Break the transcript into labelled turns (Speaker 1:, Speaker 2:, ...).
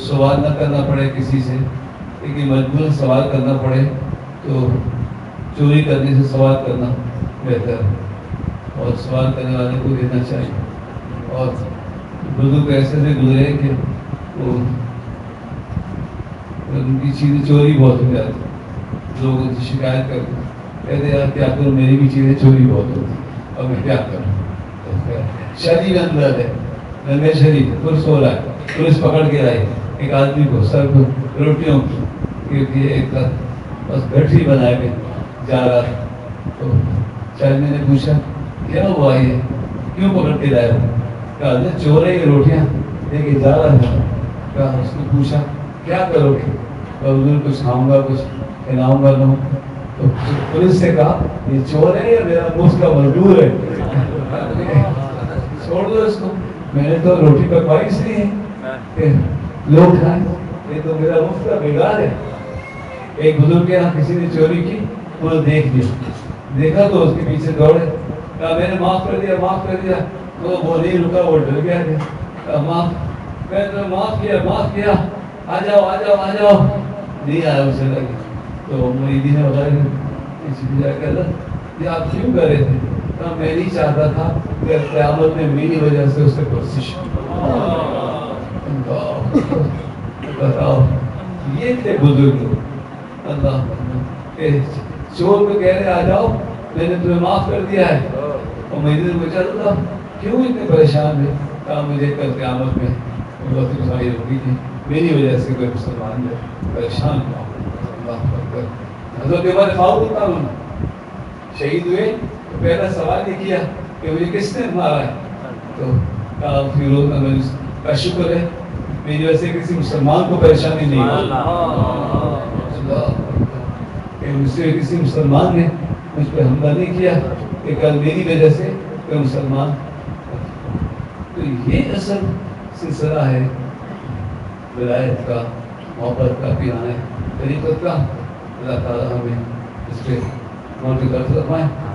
Speaker 1: سوال نہ کرنا پڑے کسی سے، لیکن مجبور سوال کرنا پڑے تو چوری کرنے سے سوال کرنا بہتر ہے، اور سوال کرنے والے کو دینا چاہیے۔ اور بزرگ ایسے سے گزرے کہ وہ ان کی چیزیں چوری بہت ہو جاتی، لوگ ان سے شکایت کرتے کہتے یار کیا کروں، میری بھی چیزیں چوری بہت ہوتی، اب میں کیا کروں۔ شادی کا اندر ہے، ننگے شریف پولیس ہو رہا ہے، پولیس پکڑ کے آئی ایک آدمی کو سر کو روٹیوں کی ایک بس گٹھی بنائے کے جا رہا تھا، تو چاچی نے پوچھا کیا ہوا یہ کیوں پکڑ کے لائے ہو؟ کہا چور ہے یہ روٹیاں لے کے جا رہا تھا۔ کہا اس نے پوچھا کیا کرو گے؟ حضور کچھ کھاؤں گا، کچھ کھلاؤں گا لوں۔ تو پولیس سے کہا یہ چور ہے یا میرا مفت کا مزدور ہے؟ چھوڑ دو اس کو، میں نے تو روٹی پکوائی اس لیے کہ لوگ کھائیں، یہ تو میرا مفت کا بیگار ہے۔ ایک بزرگ کے یہاں کسی نے چوری کی، انہوں نے دیکھ لیا، دیکھا تو اس کے پیچھے دوڑے، کہا میں نے معاف کر دیا، معاف کر دیا۔ تو وہ نہیں رکا، وہ ڈر گیا تھا، کہا میں نے معاف کیا، معاف کیا، آ جاؤ آ جاؤ آ جاؤ، نہیں آیا اسے لگی۔ تو مریدی نے بتایا کہ آپ کیوں کر رہے تھے؟ کہا میں نہیں چاہتا تھا کہ قیامت میں میری وجہ سے اسے پرسش۔ بتاؤ یہ تھے بزرگ لوگ۔ اللہ چور کو کہہ رہے آ جاؤ، میں نے تمہیں معاف کر دیا ہے، اور مریدی نے پوچھا تھا کیوں اتنے پریشان ہے؟ کہا مجھے کل قیامت میں بہت رسوائی ہوگی تھی، میری وجہ سے کوئی مسلمان ہے پریشان ہوا۔ اللہ اکبر۔ حضرت عمر فاروق تعالیٰ شہید ہوئے تو پہلا سوال یہ کیا کہ مجھے کس نے مارا ہے؟ تو کہا فیروز کا شکر ہے میری وجہ سے کسی مسلمان کو پریشانی نہیں ہوئی، کہ مجھ سے کسی مسلمان نے مجھ پہ حملہ نہیں کیا کہ کل میری وجہ سے کوئی مسلمان۔ تو یہ اصل سلسلہ ہے ولایت کا، محبت کا، پیرانے طریقت کا۔ اللہ تعالیٰ ہمیں اس پہ عمل کرتے فرمائے۔